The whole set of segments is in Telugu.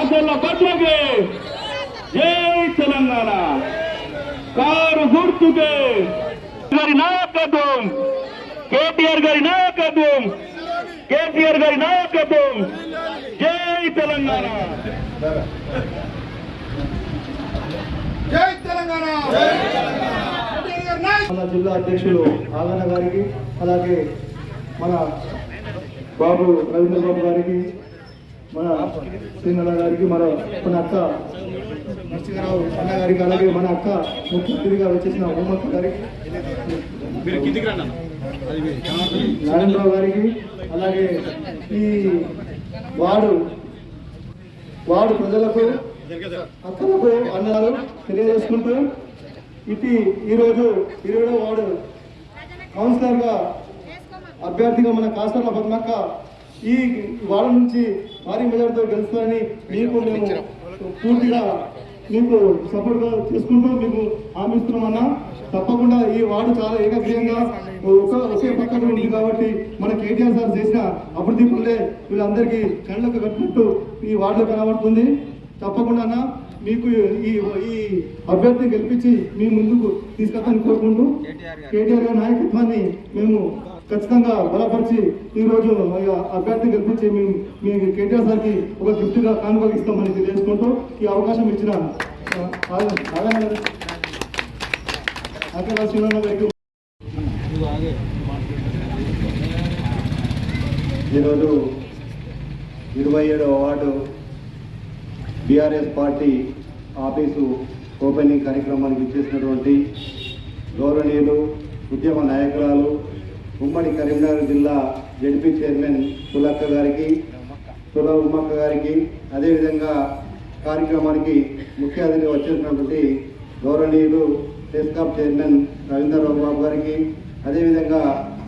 కాసర్ల పట్లకి జై తెలంగాణ కారు గుర్తుకే గారి నాయకత్వం కేటీఆర్ గారి నాయకత్వం కేసీఆర్ గారి నాయకత్వం జై తెలంగాణ జై తెలంగాణ మన జిల్లా అధ్యక్షులు ఆగన్న గారికి అలాగే మన బాబు రవీంద్ర బాబు గారికి మన శ్రీనల్ల గారికి మన అక్క నరసింహరావు అన్న గారికి అలాగే మన అక్క ముఖ్య అతిథిగా వచ్చేసిన హోమక్క గారికి నారాయణరావు గారికి అలాగే ఈ వార్డు ప్రజలకు అక్కలకు అన్నారు తెలియజేసుకుంటూ ఈరోజు 20వ వార్డు కౌన్సిలర్గా అభ్యర్థిగా మన కాసర్ల పద్మక్క ఈ వార్డు నుంచి భారీ మెజార్టీతో గెలుస్తారని మీకు మేము పూర్తిగా మీకు సపోర్ట్గా చేసుకుంటూ మీకు హామీ ఇస్తున్నామన్నా. తప్పకుండా ఈ వార్డు చాలా ఏకగ్రీయంగా ఒకే పక్కన ఉంది కాబట్టి మన కేటీఆర్ సార్ చేసిన అభివృద్ధి పనులే వీళ్ళందరికీ కళ్ళకు కట్టినట్టు ఈ వార్డులో కనబడుతుంది. తప్పకుండా అన్న మీకు ఈ అభ్యర్థిని గెలిపించి మీ ముందుకు తీసుకెళ్తాను కోరుకుంటూ కేటీఆర్ గారి నాయకత్వాన్ని మేము ఖచ్చితంగా బలపరిచి ఈరోజు అభ్యర్థిని గెలిపించి మేము కేటీఆర్ సార్కి ఒక గిఫ్ట్గా కానుక ఇస్తామని తెలియజేసుకుంటూ ఈ అవకాశం ఇచ్చిన ఈరోజు 27వ ward BRS party office opening కార్యక్రమానికి ఇచ్చేసినటువంటి గౌరవనీయులు ఉద్యమ నాయకురాలు ఉమ్మడి కరీంనగర్ జిల్లా జడ్పీ చైర్మన్ తులక్క గారికి ఉమ్మక్క గారికి అదేవిధంగా కార్యక్రమానికి ముఖ్య అతిథిగా వచ్చేసినటువంటి గౌరవనీయులు టెస్కాప్ చైర్మన్ రవీంద్రరావు బాబు గారికి అదేవిధంగా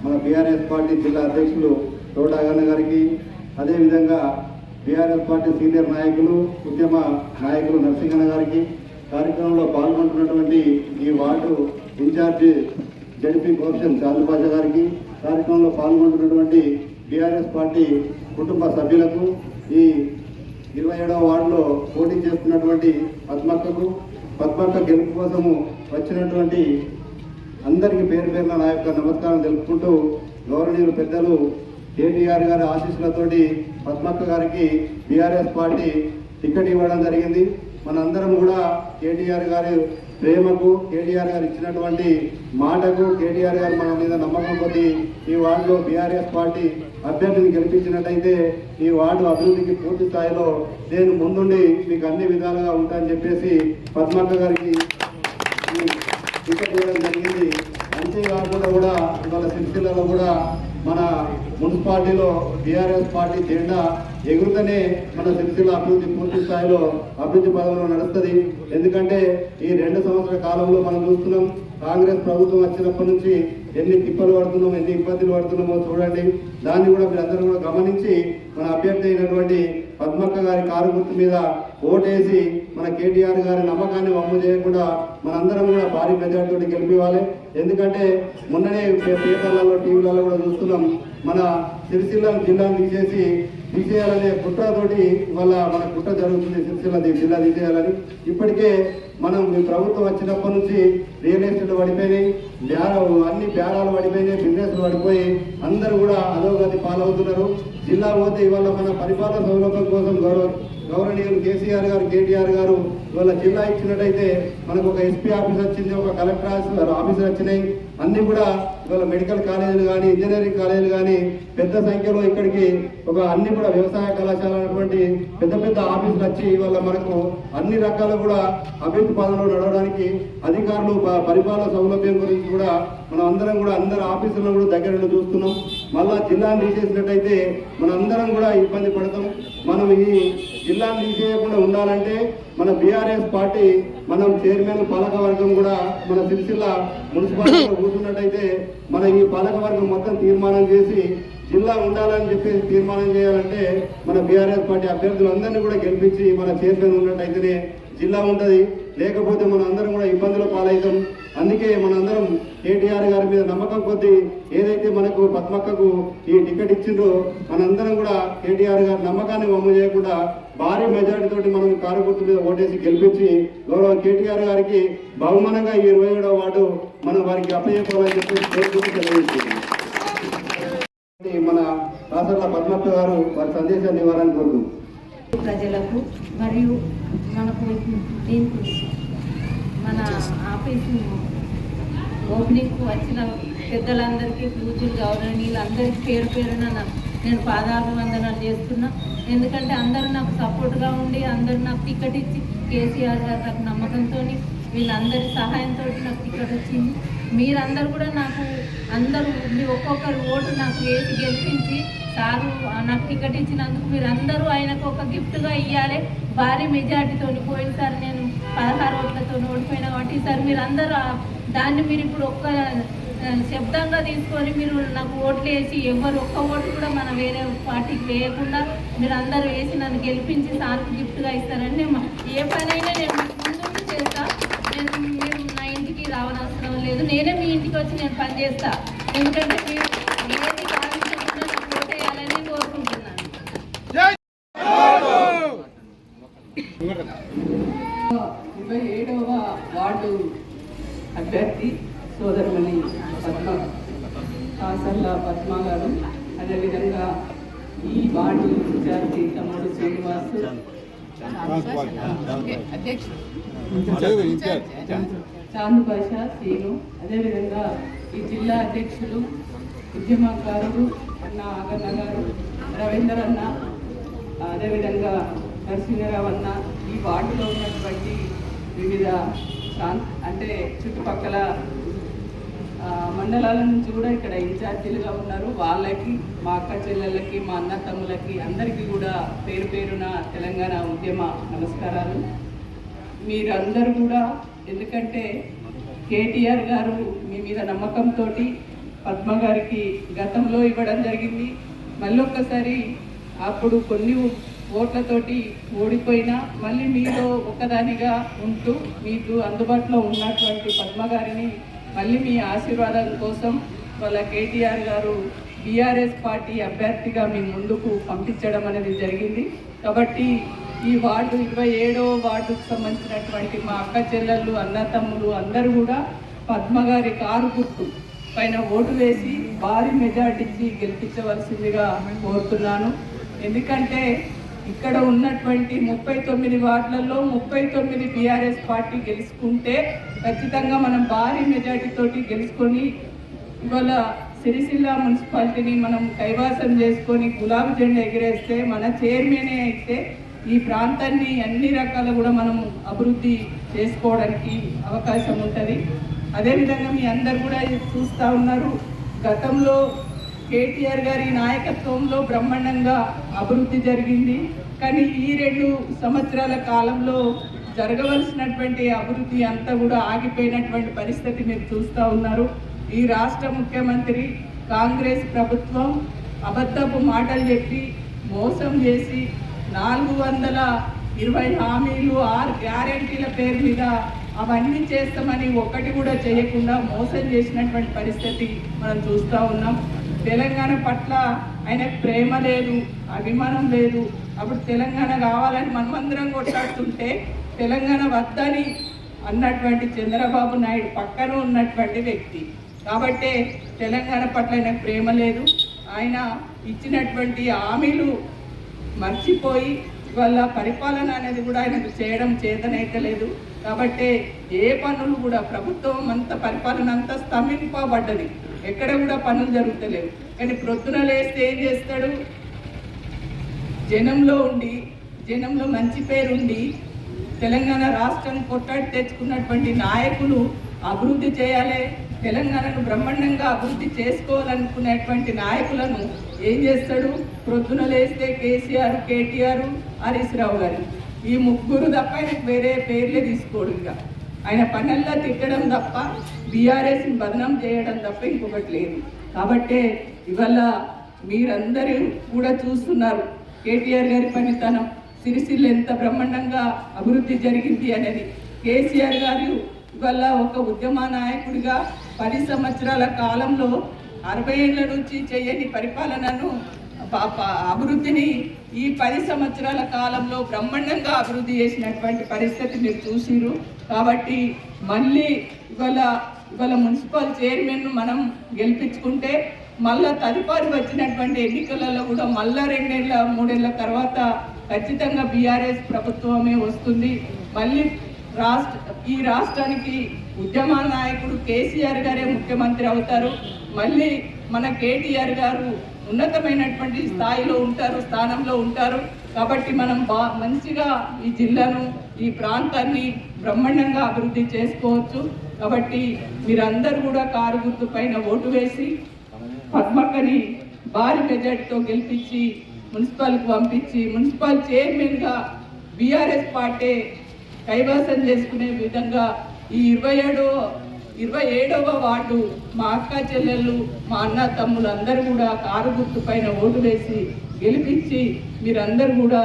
మన బీఆర్ఎస్ పార్టీ జిల్లా అధ్యక్షులు తోటాగన్న గారికి అదేవిధంగా బీఆర్ఎస్ పార్టీ సీనియర్ నాయకులు ఉద్యమ నాయకులు నరసింహన్న గారికి కార్యక్రమంలో పాల్గొంటున్నటువంటి ఈ వార్డు ఇన్ఛార్జి జడ్పీ కోర్షన్ చాందుబాజ గారికి కార్యక్రమంలో పాల్గొంటున్నటువంటి బీఆర్ఎస్ పార్టీ కుటుంబ సభ్యులకు ఈ 27వ వార్డులో పోటీ చేస్తున్నటువంటి పద్మక్క గెలుపు కోసము వచ్చినటువంటి అందరికీ పేరు పేరున నా యొక్క నమస్కారం తెలుపుకుంటూ గౌరవనీయులు పెద్దలు కేటీఆర్ గారి ఆశీస్సులతోటి పద్మక్క గారికి బీఆర్ఎస్ పార్టీ టికెట్ ఇవ్వడం జరిగింది. మనందరం కూడా కేటీఆర్ గారి ప్రేమకు కేటీఆర్ గారు ఇచ్చినటువంటి మాటకు కేటీఆర్ గారు మన మీద నమ్మకం కొద్ది ఈ వార్డులో బీఆర్ఎస్ పార్టీ అభ్యర్థిని గెలిపించినట్టయితే ఈ వార్డు అభివృద్ధికి పూర్తి స్థాయిలో నేను ముందుండి మీకు అన్ని విధాలుగా ఉంటానని చెప్పేసి పద్మక్క గారికి టికెట్ ఇవ్వడం జరిగింది. అంతేకాకుండా కూడా ఇవాళ సిరిసిల్లలో కూడా మన మున్సిపాలిటీలో బీఆర్ఎస్ పార్టీ జెండా ఎగురుతూనే మన సిరిసిల్ల అభివృద్ధి పూర్తి స్థాయిలో అభివృద్ధి పదంలో నడుస్తుంది. ఎందుకంటే ఈ 2 సంవత్సరాల కాలంలో మనం చూస్తున్నాం కాంగ్రెస్ ప్రభుత్వం వచ్చినప్పటి నుంచి ఎన్ని తిప్పలు పడుతున్నాం ఎన్ని ఇబ్బందులు పడుతున్నామో చూడండి. దాన్ని కూడా మీరందరూ కూడా గమనించి మన అభ్యర్థి అయినటువంటి పద్మక్క గారి కారు గుర్తు మీద ఓటేసి మన కేటీఆర్ గారి నమ్మకాన్ని వమ్ము చేయకుండా మనందరం కూడా భారీ మెజార్టీతో గెలిపివ్వాలి. ఎందుకంటే మొన్ననే పేపర్లలో టీవీలలో కూడా చూస్తున్నాం మన సిరిసిల్ల జిల్లాను తీసేయాలనే కుట్రతోటి ఇవాళ మన కుట్ర జరుగుతుంది. సిరిసిల్ల జిల్లా తీసేయాలని ఇప్పటికే మనం మీ ప్రభుత్వం వచ్చినప్పటి నుంచి రియల్ ఎస్టేట్ పడిపోయినాయి, అన్ని బేరాలు పడిపోయినాయి, బిజినెస్లు పడిపోయి అందరూ కూడా అధోగతి పాలవుతున్నారు. జిల్లా పోతే ఇవాళ మన పరిపాలన సౌలభ్యం కోసం గౌరవనీయులు కేసీఆర్ గారు కేటీఆర్ గారు ఇవాళ జిల్లా ఇచ్చినట్టయితే మనకు ఒక ఎస్పీ ఆఫీస్ వచ్చింది, ఒక కలెక్టర్ ఆఫీసులు వచ్చినాయి. అన్ని కూడా ఇవాళ మెడికల్ కాలేజీలు కానీ ఇంజనీరింగ్ కాలేజీలు కానీ పెద్ద సంఖ్యలో ఇక్కడికి అన్ని కూడా వ్యవసాయ కళాశాల అటువంటి పెద్ద ఆఫీసులు వచ్చి ఇవాళ మనకు అన్ని రకాల కూడా అభివృద్ధి పదంలో నడవడానికి అధికారులు పరిపాలన సౌలభ్యం గురించి కూడా మనం అందరం కూడా అందరు ఆఫీసులను కూడా దగ్గర చూస్తున్నాం. మళ్ళా జిల్లాను తీసేసినట్టయితే మన అందరం కూడా ఇబ్బంది పడతాం. మనం ఈ జిల్లాను తీసేయకుండా ఉండాలంటే మన బీఆర్ఎస్ పార్టీ మనం చైర్మన్ పాలకవర్గం కూడా మన సిరిసిల్ల మున్సిపాలిటీలో కూర్చున్నట్టయితే మన ఈ పాలకవర్గం మొత్తం తీర్మానం చేసి జిల్లా ఉండాలని చెప్పేసి తీర్మానం చేయాలంటే మన బీఆర్ఎస్ పార్టీ అభ్యర్థులందరినీ కూడా గెలిపించి మన చైర్మన్ ఉన్నట్టయితేనే జిల్లా ఉంటుంది. లేకపోతే మనం అందరం కూడా ఇబ్బందుల పాలవుతాం. అందుకే మనందరం కేటీఆర్ గారి మీద నమ్మకం కొద్దీ ఏదైతే మనకు పద్మక్కకు ఈ టికెట్ ఇచ్చిండ్రో మనందరం కూడా కేటీఆర్ గారి నమ్మకాన్ని వమ్ము చేయకుండా భారీ మెజారిటీ తోటి మనం కారు గుర్తు మీద ఓటేసి గెలిపించి గౌరవ కేటీఆర్ గారికి బహుమానంగా ఈ 27వ వార్డు మనం వారికి అప్పచెప్పాలని చెప్పి తెలియజేస్తున్నాం. మన కాసర్ల పద్మక్క గారు వారి సందేశాన్ని ఇవ్వాలని కోరుకుంటున్నాం. ప్రజలకు మరియు మనకు దీనికి మన ఆఫీసు ఓపెనింగ్కు వచ్చిన పెద్దలందరికీ పూజలు గౌరవనీయులందరికీ పేరు పేరున నేను పాదాభివందనాలు చేస్తున్నా. ఎందుకంటే అందరూ నాకు సపోర్ట్గా ఉండి అందరూ నాకు టికెట్ ఇచ్చి కేసీఆర్ గారు నాకు నమ్మకంతో వీళ్ళందరి సహాయంతో నాకు టికెట్ వచ్చింది. మీరందరూ కూడా నాకు అందరూ మీ ఒక్కొక్కరు ఓటు నాకు వేసి గెలిపించి సారు నాకు టికెట్ ఇచ్చినందుకు మీరందరూ ఆయనకు ఒక గిఫ్ట్గా ఇవ్వాలి. భారీ మెజార్టీతో పోయినసారి నేను 16 ఓట్లతో ఓడిపోయినా కాబట్టి ఈసారి మీరందరూ దాన్ని మీరు ఇప్పుడు ఒక్క శబ్దంగా తీసుకొని మీరు నాకు ఓట్లు వేసి ఎవరు ఒక్క ఓటు కూడా మన వేరే పార్టీకి వేయకుండా మీరు అందరూ వేసి నన్ను గెలిపించి సార్కి గిఫ్ట్గా ఇస్తారని ఏ పనైనా నేను ముందు చేస్తా. మీరు నా ఇంటికి రావనవసరం లేదు, నేనే మీ ఇంటికి వచ్చి నేను పని చేస్తా. ఎందుకంటే మీరు ఏది కావాల్సిన నాకు ఓటు వేయాలని కోరుకుంటున్నాను. 27వ వార్డు అభ్యర్థి సోదరుమణి కాసర్ల పద్మ గారు, అదేవిధంగా ఈ వార్డు విద్యార్థి తమ్ముడు శ్రీనివాస్, చాందు భాష సీను, అదేవిధంగా ఈ జిల్లా అధ్యక్షులు ఉద్యమకారుడు అన్న ఆగన్న గారు, రవీందర్ అన్న, అదేవిధంగా నరసింహరావు అన్న, ఈ వార్డులో ఉన్నటువంటి వివిధ అంటే చుట్టుపక్కల మండలాల నుంచి కూడా ఇక్కడ ఇన్ఛార్జీలుగా ఉన్నారు. వాళ్ళకి, మా అక్క చెల్లెళ్ళకి, మా అన్న తమ్ములకి అందరికీ కూడా పేరు పేరున తెలంగాణ ఉద్యమ నమస్కారాలు. మీరందరూ కూడా, ఎందుకంటే కేటీఆర్ గారు మీ మీద నమ్మకంతో పద్మ గారికి గతంలో ఇవ్వడం జరిగింది. మళ్ళీ ఒక్కసారి అప్పుడు కొన్ని ఓట్లతోటి ఓడిపోయినా మళ్ళీ మీలో ఒకదానిగా ఉంటూ మీకు అందుబాటులో ఉన్నటువంటి పద్మ గారిని మళ్ళీ మీ ఆశీర్వాదం కోసం వాళ్ళ కేటీఆర్ గారు బీఆర్ఎస్ పార్టీ అభ్యర్థిగా మీ ముందుకు పంపించడం అనేది జరిగింది. కాబట్టి ఈ వార్డు 27వ వార్డుకు సంబంధించినటువంటి మా అక్క చెల్లెళ్ళు, అన్న తమ్ములు అందరూ కూడా పద్మ గారి కారు గుర్తు పైన ఓటు వేసి భారీ మెజార్టీ ఇచ్చి గెలిపించవలసిందిగా కోరుతున్నాను. ఎందుకంటే ఇక్కడ ఉన్నటువంటి 39 వార్డులలో 39 బీఆర్ఎస్ పార్టీ గెలుచుకుంటే ఖచ్చితంగా మనం భారీ మెజార్టీతోటి గెలుచుకొని ఇవాళ సిరిసిల్ల మున్సిపాలిటీని మనం కైవాసం చేసుకొని గులాబీ జెండా ఎగిరేస్తే మన చైర్మనే అయితే ఈ ప్రాంతాన్ని అన్ని రకాల కూడా మనం అభివృద్ధి చేసుకోవడానికి అవకాశం ఉంటుంది. అదేవిధంగా మీ అందరు కూడా చూస్తూ ఉన్నారు, గతంలో కేటీఆర్ గారి నాయకత్వంలో బ్రహ్మాండంగా అభివృద్ధి జరిగింది. కానీ ఈ 2 సంవత్సరాల కాలంలో జరగవలసినటువంటి అభివృద్ధి అంతా కూడా ఆగిపోయినటువంటి పరిస్థితి మీరు చూస్తూ ఉన్నారు. ఈ రాష్ట్ర ముఖ్యమంత్రి కాంగ్రెస్ ప్రభుత్వం అబద్ధపు మాటలు చెప్పి మోసం చేసి 420 హామీలు 6 గ్యారెంటీల పేరు మీద అవన్నీ చేస్తామని ఒకటి కూడా చేయకుండా మోసం చేసినటువంటి పరిస్థితి మనం చూస్తూ ఉన్నాం. తెలంగాణ పట్ల ఆయనకు ప్రేమ లేదు, అభిమానం లేదు. అప్పుడు తెలంగాణ కావాలని మనమందరం కొట్లాడుతుంటే తెలంగాణ వద్దని అన్నటువంటి చంద్రబాబు నాయుడు పక్కన ఉన్నటువంటి వ్యక్తి. కాబట్టే తెలంగాణ పట్ల ఆయనకు ప్రేమ లేదు. ఆయన ఇచ్చినటువంటి హామీలు మర్చిపోయి వాళ్ళ పరిపాలన అనేది కూడా ఆయనకు చేయడం చేతనైతే లేదు. కాబట్టి ఏ పనులు కూడా ప్రభుత్వం అంత పరిపాలన అంతా స్తంభింపబడ్డది, ఎక్కడ కూడా పనులు జరుగుతలేవు. కానీ ప్రొద్దున లేస్తే ఏం చేస్తాడు, జనంలో ఉండి జనంలో మంచి పేరుండి తెలంగాణ రాష్ట్రం కొట్టాడి తెచ్చుకున్నటువంటి నాయకులు అభివృద్ధి చేయాలి, తెలంగాణను బ్రహ్మాండంగా అభివృద్ధి చేసుకోవాలనుకునేటువంటి నాయకులను ఏం చేస్తాడు, ప్రొద్దున లేస్తే కేసీఆర్, కేటీఆర్, హరీష్ రావు గారు, ఈ ముగ్గురు తప్ప ఆయనకు వేరే పేర్లే తీసుకోడు. ఇక ఆయన పనుల్లో తిట్టడం తప్ప బీఆర్ఎస్ని బదనాం చేయడం తప్ప ఇంకొకటి లేదు. కాబట్టే ఇవాళ మీరందరూ కూడా చూస్తున్నారు కేటీఆర్ గారి పనితనం, సిరిసిల్ల ఎంత బ్రహ్మాండంగా అభివృద్ధి జరిగింది అనేది. కేసీఆర్ గారు ఇవాళ ఒక ఉద్యమ నాయకుడిగా 10 సంవత్సరాల కాలంలో 60 ఏళ్ల నుంచి చేయని పరిపాలనను అభివృద్ధిని ఈ 10 సంవత్సరాల కాలంలో బ్రహ్మాండంగా అభివృద్ధి చేసినటువంటి పరిస్థితి మీరు చూసిరు. కాబట్టి మళ్ళీ ఇవాళ మున్సిపల్ చైర్మన్ను మనం గెలిపించుకుంటే మళ్ళా తదుపరి వచ్చినటువంటి ఎన్నికలలో కూడా మళ్ళా 2 ఏళ్ళ 3 ఏళ్ళ తర్వాత ఖచ్చితంగా బీఆర్ఎస్ ప్రభుత్వమే వస్తుంది. మళ్ళీ ఈ రాష్ట్రానికి ఉద్యమ నాయకుడు కేసీఆర్ గారే ముఖ్యమంత్రి అవుతారు. మళ్ళీ మన కేటీఆర్ గారు ఉన్నతమైనటువంటి స్థానంలో ఉంటారు. కాబట్టి మనం మంచిగా ఈ జిల్లాను ఈ ప్రాంతాన్ని బ్రహ్మాండంగా అభివృద్ధి చేసుకోవచ్చు. కాబట్టి మీరందరూ కూడా కారు గుర్తు పైన ఓటు వేసి పద్మక్కని భారీ మెజార్టీతో గెలిపించి మున్సిపల్కి పంపించి మున్సిపల్ చైర్మన్గా బీఆర్ఎస్ పార్టీ కైవసం చేసుకునే విధంగా ఈ 27వ వార్డు మా అక్క చెల్లెళ్ళు మా అన్న తమ్ములు అందరూ కూడా కారు గుర్తు పైన ఓటు వేసి గెలిపించి మీరందరూ కూడా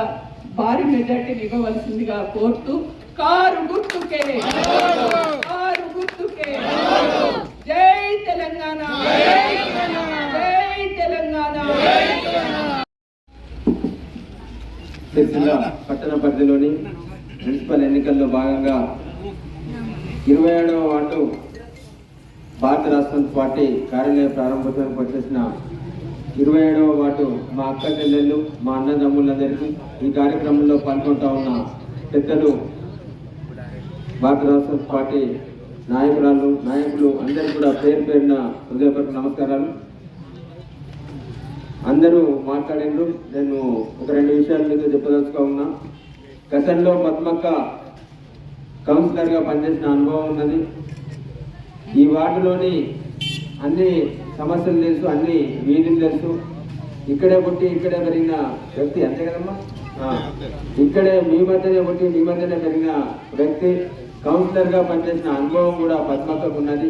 భారీ మెజార్టీని ఇవ్వవలసిందిగా కోరుతూ కారు గుర్తుకే జై తెలంగాణ, జై తెలంగాణ. సిరిసిల్ల పట్టణ పరిధిలోని మున్సిపల్ ఎన్నికల్లో భాగంగా 27వ వార్డు భారత రాష్ట్ర పార్టీ కార్యాలయ ప్రారంభోత్సవానికి వచ్చేసిన 27వ వార్డు మా అక్క చెల్లెళ్ళు మా అన్నదమ్ములందరికీ ఈ కార్యక్రమంలో పాల్గొంటా ఉన్న పెద్దలు భారత రాష్ట్ర పార్టీ నాయకులు అందరికీ కూడా పేరు పేరున హృదయపూర్వక నమస్కారాలు. అందరూ మాట్లాడిండ్రు. నేను ఒక 2 విషయాల మీద చెప్పదలుచుకో ఉన్నా. గతంలో పద్మక్క కౌన్సిలర్గా పనిచేసిన అనుభవం ఉన్నది. ఈ వార్డులోని అన్ని సమస్యలు తెలుసు, అన్ని వీధులు తెలుసు. ఇక్కడే పుట్టి ఇక్కడే పెరిగిన వ్యక్తి, అంతే కదమ్మా? ఇక్కడే మీ మధ్యనే పుట్టి మీ మధ్యనే పెరిగిన వ్యక్తి. కౌన్సిలర్గా పనిచేసిన అనుభవం కూడా పద్మక్కకు ఉన్నది.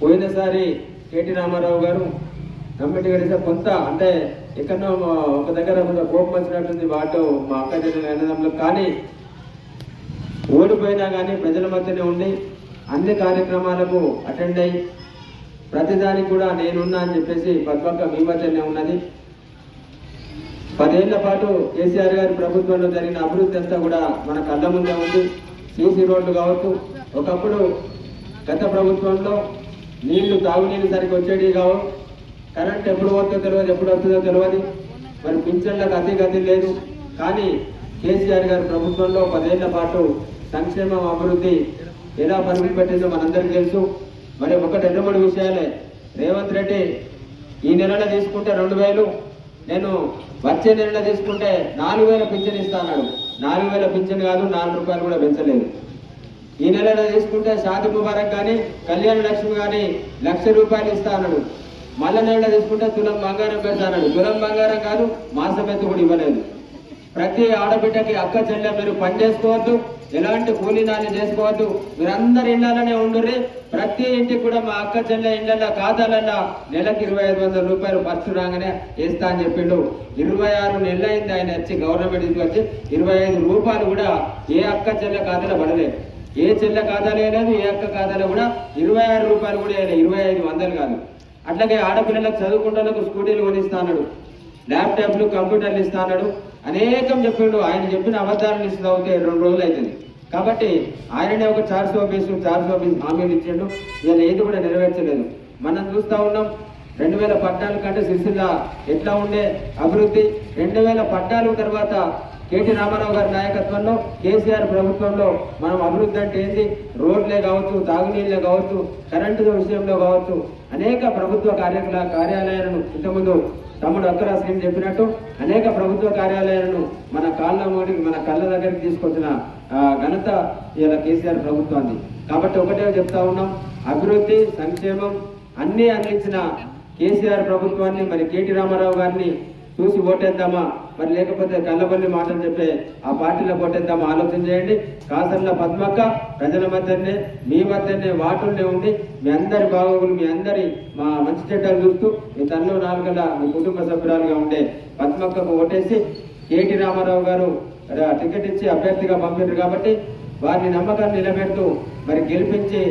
పోయినసారి కేటీ రామారావు గారు కమిటీ గడిసే కొంత అంటే ఎక్కడో ఒక దగ్గర కోపం వచ్చినట్టుంది వాటి మా అక్క చెల్లెల అన్నదమ్ములు, కానీ ఓడిపోయినా కానీ ప్రజల మధ్యనే ఉండి అన్ని కార్యక్రమాలకు అటెండ్ అయ్యి ప్రతిదానికి కూడా నేనున్నా అని చెప్పేసి పద్మక్క మీ మధ్యనే ఉన్నది. 10 ఏళ్ల పాటు కేసీఆర్ గారి ప్రభుత్వంలో జరిగిన అభివృద్ధి అంతా కూడా మన కళ్ళ ముందే ఉంది. సీసీ రోడ్లు కావచ్చు, ఒకప్పుడు గత ప్రభుత్వంలో తాగునీళ్ళు సరిగ్గా వచ్చేవి కావు, కరెంట్ ఎప్పుడు వస్తుందో తెలియదు, ఎప్పుడు వస్తుందో తెలియదు, మరి పింఛన్లకు గతి లేదు. కానీ కేసీఆర్ గారి ప్రభుత్వంలో 10 ఏళ్ల పాటు సంక్షేమం అభివృద్ధి ఎలా పరుగులు పెట్టిందో మనందరికీ తెలుసు. మరి 2-3 విషయాలే. రేవంత్ రెడ్డి ఈ నెలలో తీసుకుంటే 2000, నేను వచ్చే నెలలో తీసుకుంటే 4000 పింఛన్ ఇస్తా అన్నాడు. 4000 పింఛన్ కాదు, 4 రూపాయలు కూడా పెంచలేదు. ఈ నెలలో తీసుకుంటే షాది ముబారక్ కానీ కళ్యాణ లక్ష్మి కానీ 1,00,000 రూపాయలు ఇస్తా అన్నాడు. మళ్ళా నెలలో తీసుకుంటే తులం బంగారం పెడతా అన్నాడు. తులం బంగారం కాదు, మాసం ఎత్తు కూడా ఇవ్వలేదు. ప్రతి ఆడబిడ్డకి అక్క చెల్లె మీరు పని చేసుకోవద్దు, ఎలాంటి కూలీనాలు చేసుకోవద్దు, మీరందరు ఇళ్లలోనే ఉండుర్రి. ప్రతి ఇంటికి కూడా మా అక్క చెల్లె ఇళ్లలో ఖాతాలల్లో నెలకి 2,500 రూపాయలు ఫస్ట్ రాగానే వేస్తా అని చెప్పిండు. 26 నెలలు అయింది ఆయన వచ్చి, గవర్నమెంట్ వచ్చి 25 రూపాయలు కూడా ఏ అక్క చెల్లె ఖాతాలో పడలేదు. ఏ చెల్లె ఖాతాలో వేయలేదు, ఏ అక్క ఖాతాలో కూడా 26 రూపాయలు కూడా వేయలేదు, 2,500 కాదు. అట్లాగే ఆడపిల్లలకు చదువుకుంటాలకు స్కూటీలు కొనిస్తా అన్నాడు, ల్యాప్టాప్లు కంప్యూటర్లు ఇస్తా అన్నాడు, అనేకం చెప్పిండు. ఆయన చెప్పిన అబద్ధాలను ఇస్తూ అవుతే 2 రోజులు అవుతుంది. కాబట్టి ఆయననే ఒక 400 హామీలు ఇచ్చిండు. ఇలా ఏది కూడా నెరవేర్చలేదు. మనం చూస్తూ ఉన్నాం 2014 కంటే సిరిసిల్ల ఎట్లా ఉండే అభివృద్ధి. 2014 తర్వాత కేటీ రామారావు గారి నాయకత్వంలో కేసీఆర్ ప్రభుత్వంలో మనం అభివృద్ధి అంటే ఏంది, రోడ్లే కావచ్చు, తాగునీళ్ళే కావచ్చు, కరెంటు విషయంలో కావచ్చు, అనేక ప్రభుత్వ కార్యాలయాలను ఇంతకుముందు తమ్ముడు అక్కరా శ్రీని చెప్పినట్టు అనేక ప్రభుత్వ కార్యాలయాలను మన కళ్ళ దగ్గరికి తీసుకొచ్చిన ఘనత ఇలా కేసీఆర్ ప్రభుత్వాన్ని. కాబట్టి ఒకటే చెప్తా ఉన్నాం, అభివృద్ధి సంక్షేమం అన్నీ అందించిన కేసీఆర్ ప్రభుత్వాన్ని మరి కేటీ రామారావు గారిని చూసి ఓటేద్దామా, మరి లేకపోతే కళ్ళబల్లి మాటలు చెప్పే ఆ పార్టీలో ఓటేద్దామా ఆలోచన చేయండి. కాసర్ల పద్మక్క ప్రజల మధ్యనే మీ మధ్యనే వాటుల్నే ఉండి మీ అందరి బాగోగులు, మీ అందరి మా మంచి చెడ్డలు చూస్తూ మీ తనలో 4 మీ కుటుంబ సభ్యురాలుగా ఉండే పద్మక్కకు ఓటేసి కేటీ రామారావు గారు టికెట్ ఇచ్చి అభ్యర్థిగా పంపారు. కాబట్టి వారిని నమ్మకాన్ని నిలబెడుతూ మరి గెలిపించి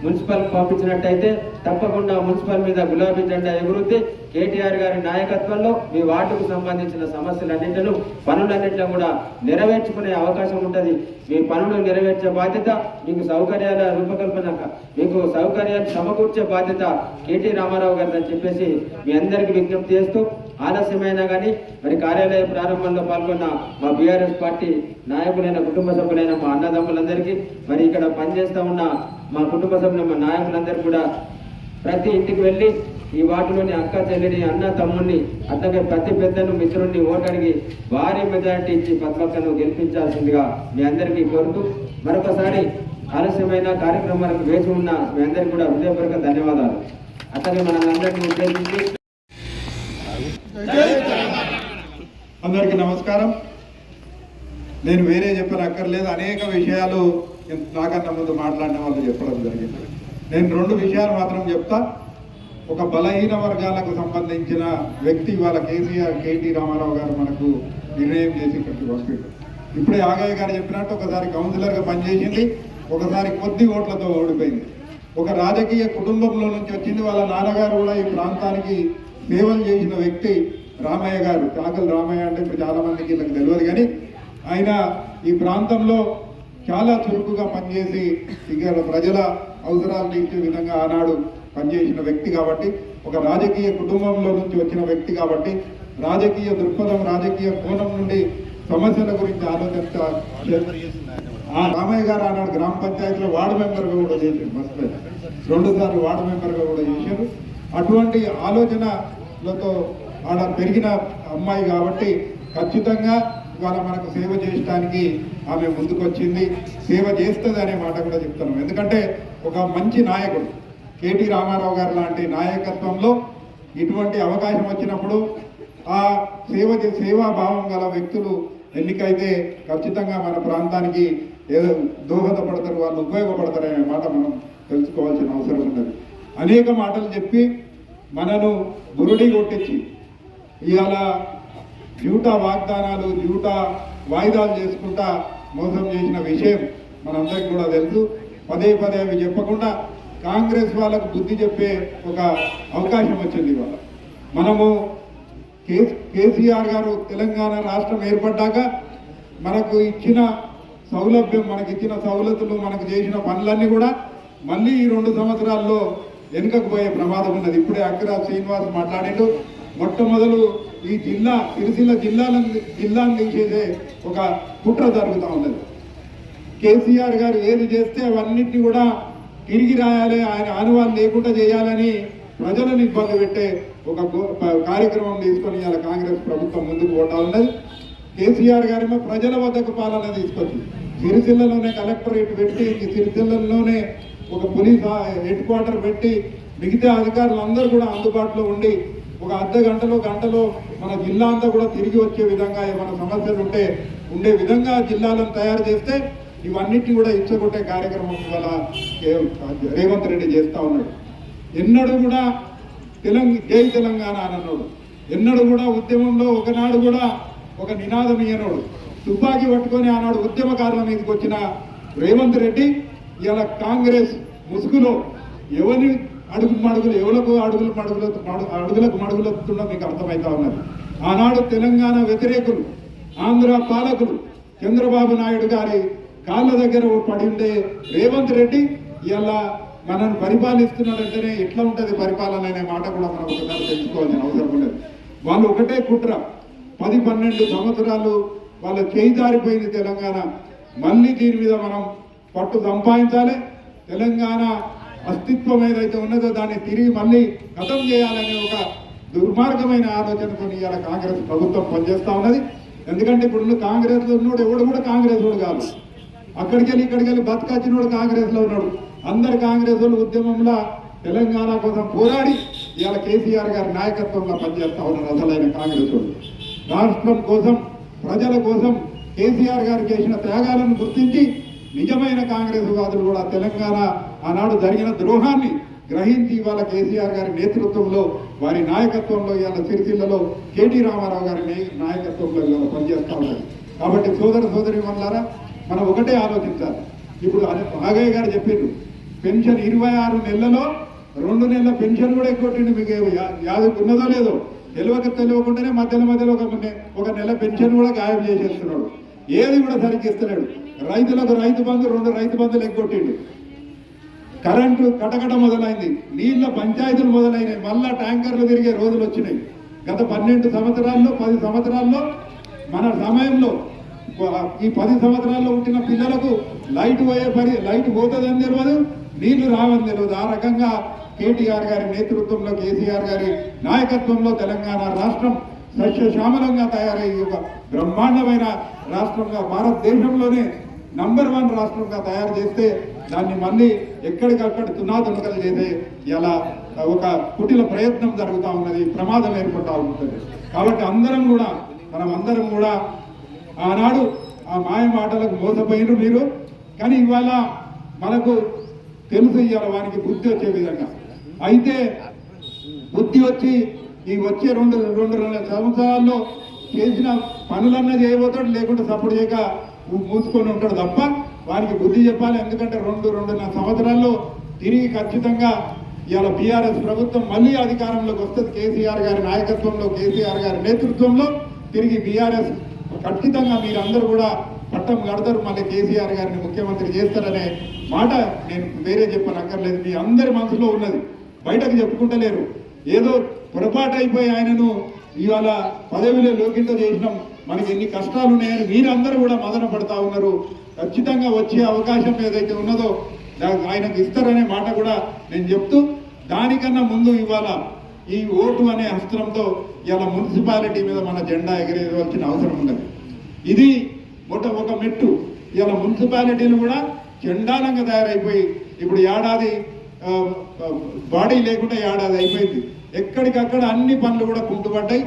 మున్సిపల్ పంపించినట్టయితే తప్పకుండా మున్సిపల్ మీద గులాబీ జెండా ఎగురుద్ది. కేటీఆర్ గారి నాయకత్వంలో మీ వార్డుకు సంబంధించిన సమస్యలన్నింటినీ పనులన్నింటిలో కూడా నెరవేర్చుకునే అవకాశం ఉంటుంది. మీ పనులు నెరవేర్చే బాధ్యత, మీకు సౌకర్యాల రూపకల్పన, మీకు సౌకర్యాలు సమకూర్చే బాధ్యత కేటీ రామారావు గారు అని చెప్పేసి మీ అందరికీ విజ్ఞప్తి చేస్తూ, ఆలస్యమైనా కానీ మరి కార్యాలయ ప్రారంభంలో పాల్గొన్న మా బీఆర్ఎస్ పార్టీ నాయకులైన కుటుంబ సభ్యులైన మా అన్నదమ్ములందరికీ, మరి ఇక్కడ పనిచేస్తూ ఉన్న మా కుటుంబ సభ్యులు మా నాయకులందరూ కూడా ప్రతి ఇంటికి వెళ్ళి ఈ వార్డులోని అక్క చెల్లిని, అన్న తమ్ముడిని, అట్లాగే ప్రతి పెద్దను మిత్రుడిని ఓటడిగి భారీ మెజారిటీ ఇచ్చి పద్మక్కను గెలిపించాల్సిందిగా మీ అందరికీ కోరుతూ, మరొకసారి ఆలస్యమైన కార్యక్రమాలకు వేచి ఉన్న మీ అందరికీ కూడా హృదయపూర్వక ధన్యవాదాలు. అట్లాగే మనందరినీ ఉద్దేశించి అందరికీ నమస్కారం. నేను వేరే చెప్పనక్కర్లేదు, అనేక విషయాలు నాకన్నా ముందు మాట్లాడిన వాళ్ళు చెప్పడం జరిగింది. నేను 2 విషయాలు మాత్రం చెప్తా. ఒక బలహీన వర్గాలకు సంబంధించిన వ్యక్తి ఇవాళ కేటీ రామారావు గారు మనకు నిర్ణయం చేసి ఇక్కడికి వస్తుంది. ఇప్పుడే ఆగయ్య గారు చెప్పినట్టు ఒకసారి కౌన్సిలర్గా పనిచేసింది, ఒకసారి కొద్ది ఓట్లతో ఓడిపోయింది. ఒక రాజకీయ కుటుంబంలో నుంచి వచ్చింది. వాళ్ళ నాన్నగారు కూడా ఈ ప్రాంతానికి సేవలు చేసిన వ్యక్తి రామయ్య గారు. చాకలి రామయ్య అంటే ఇప్పుడు చాలా మందికి వీళ్ళకి తెలియదు, కానీ ఆయన ఈ ప్రాంతంలో చాలా చురుకుగా పనిచేసి ఇక్కడ ప్రజల అవసరాలు తీర్చే విధంగా ఆనాడు పనిచేసిన వ్యక్తి కాబట్టి, ఒక రాజకీయ కుటుంబంలో నుంచి వచ్చిన వ్యక్తి కాబట్టి, రాజకీయ దృక్పథం, రాజకీయ కోణం నుండి సమస్యల గురించి ఆలోచించ రామయ్య గారు ఆనాడు గ్రామ పంచాయతీలో వార్డు మెంబర్గా కూడా చేశారు. మస్తు 2 సార్లు వార్డు మెంబర్గా కూడా చేశారు. అటువంటి ఆలోచనలతో ఆడ పెరిగిన అమ్మాయి కాబట్టి ఖచ్చితంగా ఇవాళ మనకు సేవ చేయడానికి ఆమె ముందుకొచ్చింది. సేవ చేస్తుంది అనే మాట కూడా చెప్తున్నాం. ఎందుకంటే ఒక మంచి నాయకుడు కేటీ రామారావు గారు లాంటి నాయకత్వంలో ఇటువంటి అవకాశం వచ్చినప్పుడు ఆ సేవాభావం గల వ్యక్తులు ఎన్నికైతే ఖచ్చితంగా మన ప్రాంతానికి ఏదో దోహదపడతారు, వాళ్ళు ఉపయోగపడతారనే మాట మనం తెలుసుకోవాల్సిన అవసరం ఉన్నది. అనేక మాటలు చెప్పి మనను బురుడి కొట్టించి ఇవాళ జూటా వాగ్దానాలు, జూటా వాయిదాలు చేసుకుంటా మోసం చేసిన విషయం మనందరికీ కూడా తెలుసు. పదే పదే అవి చెప్పకుండా కాంగ్రెస్ వాళ్ళకు బుద్ధి చెప్పే ఒక అవకాశం వచ్చింది. ఇవాళ మనము కేసీఆర్ గారు తెలంగాణ రాష్ట్రం ఏర్పడ్డాక మనకు ఇచ్చిన సౌలభ్యం, మనకి ఇచ్చిన సౌలతులు, మనకు చేసిన పనులన్నీ కూడా మళ్ళీ ఈ 2 సంవత్సరాల్లో వెనుకకు పోయే ప్రమాదం ఉన్నది. ఇప్పుడే అక్కిరా శ్రీనివాస్ మాట్లాడిండు. మొట్టమొదలు ఈ సిరిసిల్ల జిల్లాను తీసేసే ఒక కుట్ర జరుగుతూ ఉన్నది. కేసీఆర్ గారు ఏది చేస్తే అవన్నిటిని కూడా తిరిగి రాయాలి, ఆయన ఆనవాళ్ళు లేకుండా చేయాలని ప్రజలను ఇబ్బంది పెట్టే ఒక కార్యక్రమం తీసుకొని ఇవాళ కాంగ్రెస్ ప్రభుత్వం ముందుకు పోతా ఉన్నది. కేసీఆర్ గారేమో ప్రజల వద్దకు పాలన తీసుకొచ్చి సిరిసిల్లలోనే కలెక్టరేట్ పెట్టి, సిరిసిల్లలోనే ఒక పోలీస్ హెడ్ క్వార్టర్ పెట్టి, మిగతా అధికారులందరూ కూడా అందుబాటులో ఉండి ఒక అర్ధ గంటలో మన జిల్లా అంతా కూడా తిరిగి వచ్చే విధంగా ఏమైనా సమస్యలు ఉండే విధంగా జిల్లాలను తయారు చేస్తే ఇవన్నిటిని కూడా ఇచ్చగొట్టే కార్యక్రమం ఇవాళ రేవంత్ రెడ్డి చేస్తూ ఉన్నాడు. ఎన్నడూ కూడా జై తెలంగాణ అన్నాడు. ఎన్నడూ కూడా ఉద్యమంలో ఒకనాడు కూడా ఒక నినాదం ఇయ్యనోడు. తుపాకీ పట్టుకొని ఆనాడు ఉద్యమకారుల మీదకి వచ్చిన రేవంత్ రెడ్డి ఇలా కాంగ్రెస్ ముసుగులో ఎవరి ఎవరికి అడుగులకు మడుగులెత్తుండో మీకు అర్థమవుతా ఉన్నది. ఆనాడు తెలంగాణ వ్యతిరేకులు, ఆంధ్ర పాలకులు చంద్రబాబు నాయుడు గారి కాళ్ళ దగ్గర పడి ఉండే రేవంత్ రెడ్డి ఇలా మనల్ని పరిపాలిస్తున్నాడంటేనే ఎట్లా ఉంటుంది పరిపాలన అనే మాట కూడా మనం ఒకసారి తెలుసుకోవాల్సిన అవసరం ఉండదు. వాళ్ళు ఒకటే కుట్ర, 10-12 సంవత్సరాలు వాళ్ళ చేయి జారిపోయింది తెలంగాణ. మళ్ళీ దీని మీద మనం పట్టు సంపాదించాలి. తెలంగాణ అస్తిత్వం ఏదైతే ఉన్నదో దాన్ని తిరిగి మళ్ళీ ఖతం చేయాలనే ఒక దుర్మార్గమైన ఆలోచనతో ఇవాళ కాంగ్రెస్ ప్రభుత్వం పనిచేస్తూ ఉన్నది. ఎందుకంటే ఇప్పుడు కాంగ్రెస్లో ఉన్నాడు ఎవడు కూడా కాంగ్రెస్ వాడు కాదు. అక్కడికి వెళ్ళి బతకచ్చినోడు కాంగ్రెస్లో ఉన్నాడు. అందరు కాంగ్రెస్ వాళ్ళు ఉద్యమంలో తెలంగాణ కోసం పోరాడి ఇవాళ కేసీఆర్ గారి నాయకత్వంలో పనిచేస్తూ ఉన్నారు అసలైన కాంగ్రెస్ వాళ్ళు. రాష్ట్రం కోసం, ప్రజల కోసం కేసీఆర్ గారు చేసిన త్యాగాలను గుర్తించి నిజమైన కాంగ్రెస్ వాదులు కూడా తెలంగాణ ఆనాడు జరిగిన ద్రోహాన్ని గ్రహించి ఇవాళ కేసీఆర్ గారి నేతృత్వంలో, వారి నాయకత్వంలో ఇవాళ సిరిసిల్లలో కేటీ రామారావు గారి నాయకత్వంలో ఇవాళ పనిచేస్తూ ఉన్నారు. కాబట్టి సోదరి వల్లారా మనం ఒకటే ఆలోచించాలి. ఇప్పుడు నాగయ్య గారు చెప్పిండ్రు పెన్షన్ 26 నెలలలో 2 నెలల పెన్షన్ కూడా ఎక్కొట్టిండు. మీకు యాదకు ఉన్నదో లేదో తెలియకుండానే మధ్యలో ఒక నెల పెన్షన్ కూడా గాయం చేసేస్తున్నాడు. ఏది కూడా సరిగ్గా ఇస్తున్నాడు. రైతులకు రైతు బంధు 2 రైతు బంధులు ఎక్కొట్టిండు. కరెంటు కటకట మొదలైంది, నీళ్ళ పంచాయతీలు మొదలైనవి, మళ్ళా ట్యాంకర్లు తిరిగే రోజులు వచ్చినాయి. గత 12 సంవత్సరాల్లో 10 సంవత్సరాల్లో మన సమయంలో ఈ 10 సంవత్సరాల్లో పుట్టిన పిల్లలకు లైట్ పోతుందని తెలియదు, నీళ్లు రావని తెలియదు. ఆ రకంగా కేటీఆర్ గారి నేతృత్వంలో కేసీఆర్ గారి నాయకత్వంలో తెలంగాణ రాష్ట్రం సస్యశ్యామలంగా తయారయ్యి ఒక బ్రహ్మాండమైన రాష్ట్రంగా భారతదేశంలోనే నంబర్ 1 రాష్ట్రంగా తయారు చేస్తే దాన్ని మళ్ళీ ఎక్కడికక్కడ తునాతునకలు చేసే ఇలా ఒక కుటిల ప్రయత్నం జరుగుతూ ఉన్నది, ప్రమాదం ఏర్పడుతూ ఉంటుంది. కాబట్టి మనమందరం కూడా ఆనాడు ఆ మాయ మాటలకు మోసపోయినారు మీరు. కానీ ఇవాళ మనకు తెలుసు ఇవాళ వానికి బుద్ధి వచ్చే విధంగా. అయితే బుద్ధి వచ్చి ఈ వచ్చే 2 సంవత్సరాల్లో చేసిన పనులన్నా చేయబోతాడు, లేకుంటే సపోర్ట్ చేయక మూసుకొని ఉంటాడు తప్ప వారికి బుద్ధి చెప్పాలి. ఎందుకంటే 2.5 సంవత్సరాల్లో తిరిగి ఖచ్చితంగా ఇవాళ బీఆర్ఎస్ ప్రభుత్వం మళ్ళీ అధికారంలోకి వస్తుంది. కేసీఆర్ గారి నాయకత్వంలో, కేసీఆర్ గారి నేతృత్వంలో తిరిగి బీఆర్ఎస్ ఖచ్చితంగా మీరందరూ కూడా పట్టం కడతారు, మళ్ళీ కేసీఆర్ గారిని ముఖ్యమంత్రి చేస్తారనే మాట నేను వేరే చెప్పనక్కర్లేదు. మీ అందరి మనసులో ఉన్నది, బయటకు చెప్పుకుంటలేరు. ఏదో పొరపాటు అయిపోయి ఆయనను ఇవాళ పదవిలో లోకింత చేసినాం, మనకి ఎన్ని కష్టాలు ఉన్నాయని మీరందరూ కూడా మదన పడతా ఉన్నారు. ఖచ్చితంగా వచ్చే అవకాశం ఏదైతే ఉన్నదో ఆయనకు ఇస్తారనే మాట కూడా నేను చెప్తూ, దానికన్నా ముందు ఇవాళ ఈ ఓటు అనే అస్త్రంతో ఇవాళ మున్సిపాలిటీ మీద మన జెండా ఎగరేయవలసిన అవసరం ఉన్నది. ఇది ఒక మెట్టు. ఇవాళ మున్సిపాలిటీలు కూడా చండాలంగా తయారైపోయి ఇప్పుడు ఏడాది బాడీ లేకుండా ఏడాది అయిపోయింది. ఎక్కడికక్కడ అన్ని పనులు కూడా కుంటుపడ్డాయి.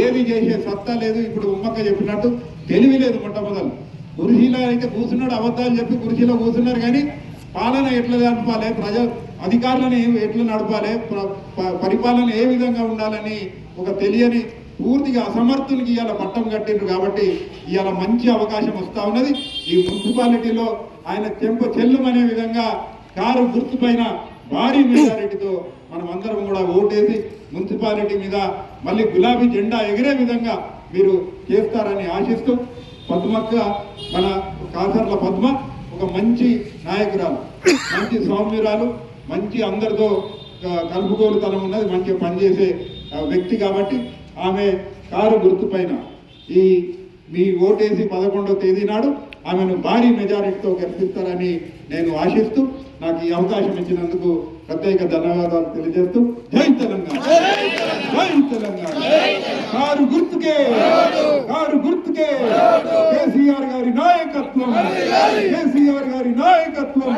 ఏది చేసే సత్తా లేదు. ఇప్పుడు ఉమ్మక్క చెప్పినట్టు తెలివి లేదు. మొట్టమొదలు కుర్చీలో అయితే కూర్చున్నాడు, అబద్ధాలు చెప్పి కుర్చీలో కూర్చున్నారు, కానీ పాలన ఎట్లా నడపాలి, అధికారులను ఎట్లా నడపాలి, పరిపాలన ఏ విధంగా ఉండాలని ఒక తెలియని పూర్తిగా అసమర్థునికి ఇవాళ పట్టం కట్టిండ్రు. కాబట్టి ఇవాళ మంచి అవకాశం వస్తూ ఉన్నది. ఈ మున్సిపాలిటీలో ఆయన చెల్లుమనే విధంగా కారు గుర్తుపైన భారీ మెజారిటీతో మనం అందరం కూడా ఓటేసి మున్సిపాలిటీ మీద మళ్ళీ గులాబీ జెండా ఎగిరే విధంగా మీరు చేస్తారని ఆశిస్తూ, పద్మక్క మన కాసర్ల పద్మ ఒక మంచి నాయకురాలు, మంచి సౌమ్యురాలు, మంచి అందరితో కలుపుకోలుతనం ఉన్నది, మంచిగా పనిచేసే వ్యక్తి. కాబట్టి ఆమె కారు గుర్తుపైన మీ ఓటేసి 11వ తేదీ నాడు ఆమెను భారీ మెజారిటీతో గెలిపిస్తారని నేను ఆశిస్తూ, నాకు ఈ అవకాశం ఇచ్చినందుకు ప్రత్యేక ధన్యవాదాలు తెలియజేస్తూ, జై తెలంగాణ, జై తెలంగాణ. కారు గుర్తుకే కేసీఆర్ గారి నాయకత్వం, కేసీఆర్ గారి నాయకత్వం.